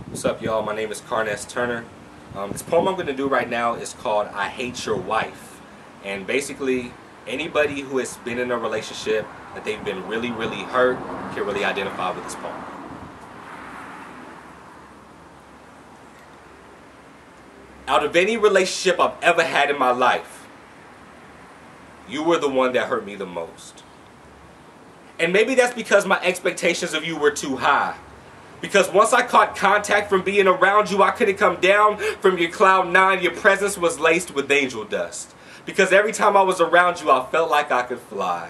What's up, y'all? My name is Karness Turner. This poem I'm going to do right now is called I Hate Your Wife. And basically, anybody who has been in a relationship that they've been really hurt can really identify with this poem. Out of any relationship I've ever had in my life, you were the one that hurt me the most. And maybe that's because my expectations of you were too high. Because once I caught contact from being around you, I couldn't come down from your cloud nine. Your presence was laced with angel dust. Because every time I was around you, I felt like I could fly.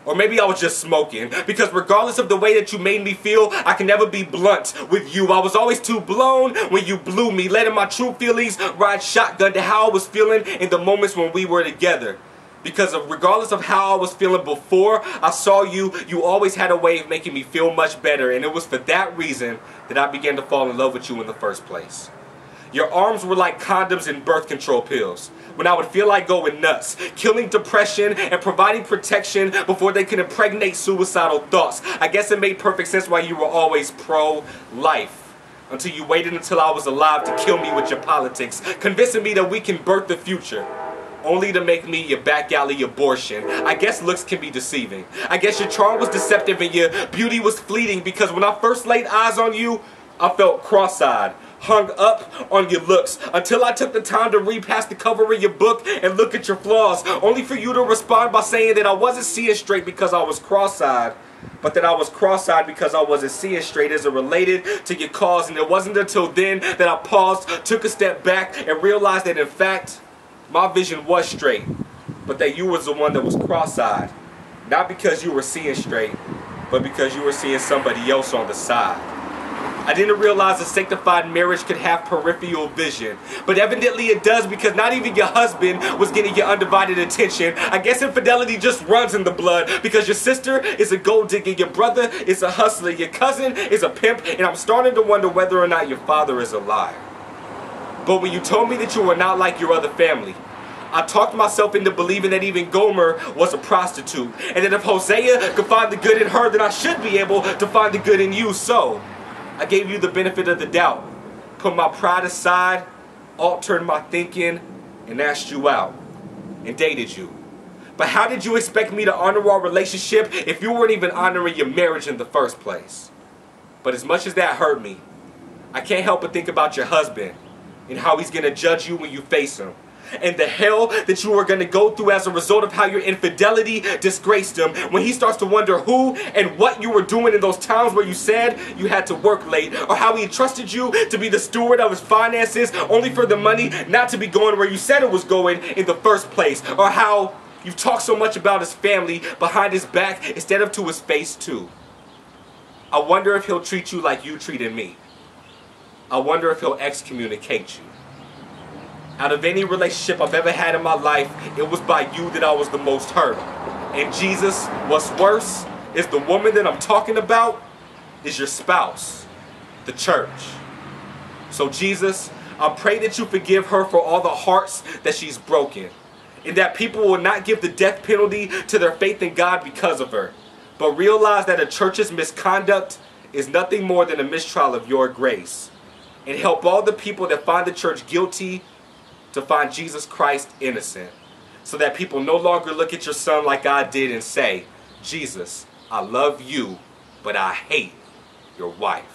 Or maybe I was just smoking. Because regardless of the way that you made me feel, I can never be blunt with you. I was always too blown when you blew me, letting my true feelings ride shotgun to how I was feeling in the moments when we were together. Because regardless of how I was feeling before I saw you, you always had a way of making me feel much better. And it was for that reason that I began to fall in love with you in the first place. Your arms were like condoms and birth control pills. When I would feel like going nuts, killing depression and providing protection before they could impregnate suicidal thoughts. I guess it made perfect sense why you were always pro-life. Until you waited until I was alive to kill me with your politics, convincing me that we can birth the future. Only to make me your back alley abortion. I guess looks can be deceiving. I guess your charm was deceptive and your beauty was fleeting. Because when I first laid eyes on you, I felt cross-eyed, hung up on your looks. Until I took the time to read past the cover of your book and look at your flaws. Only for you to respond by saying that I wasn't seeing straight because I was cross-eyed. But that I was cross-eyed because I wasn't seeing straight as it related to your cause. And it wasn't until then that I paused, took a step back, and realized that in fact, my vision was straight, but that you was the one that was cross-eyed. Not because you were seeing straight, but because you were seeing somebody else on the side. I didn't realize a sanctified marriage could have peripheral vision. But evidently it does, because not even your husband was getting your undivided attention. I guess infidelity just runs in the blood, because your sister is a gold digger, your brother is a hustler, your cousin is a pimp, and I'm starting to wonder whether or not your father is a liar. But when you told me that you were not like your other family, I talked myself into believing that even Gomer was a prostitute. And that if Hosea could find the good in her, then I should be able to find the good in you. So, I gave you the benefit of the doubt, put my pride aside, altered my thinking, and asked you out, and dated you. But how did you expect me to honor our relationship if you weren't even honoring your marriage in the first place? But as much as that hurt me, I can't help but think about your husband, and how he's going to judge you when you face him. And the hell that you are going to go through as a result of how your infidelity disgraced him. When he starts to wonder who and what you were doing in those times where you said you had to work late. Or how he entrusted you to be the steward of his finances only for the money not to be going where you said it was going in the first place. Or how you've talked so much about his family behind his back instead of to his face too. I wonder if he'll treat you like you treated me. I wonder if he'll excommunicate you. Out of any relationship I've ever had in my life, it was by you that I was the most hurt. And Jesus, what's worse, is the woman that I'm talking about is your spouse, the church. So Jesus, I pray that you forgive her for all the hearts that she's broken. And that people will not give the death penalty to their faith in God because of her. But realize that a church's misconduct is nothing more than a mistrial of your grace. And help all the people that find the church guilty to find Jesus Christ innocent. So that people no longer look at your son like I did and say, Jesus, I love you, but I hate your wife.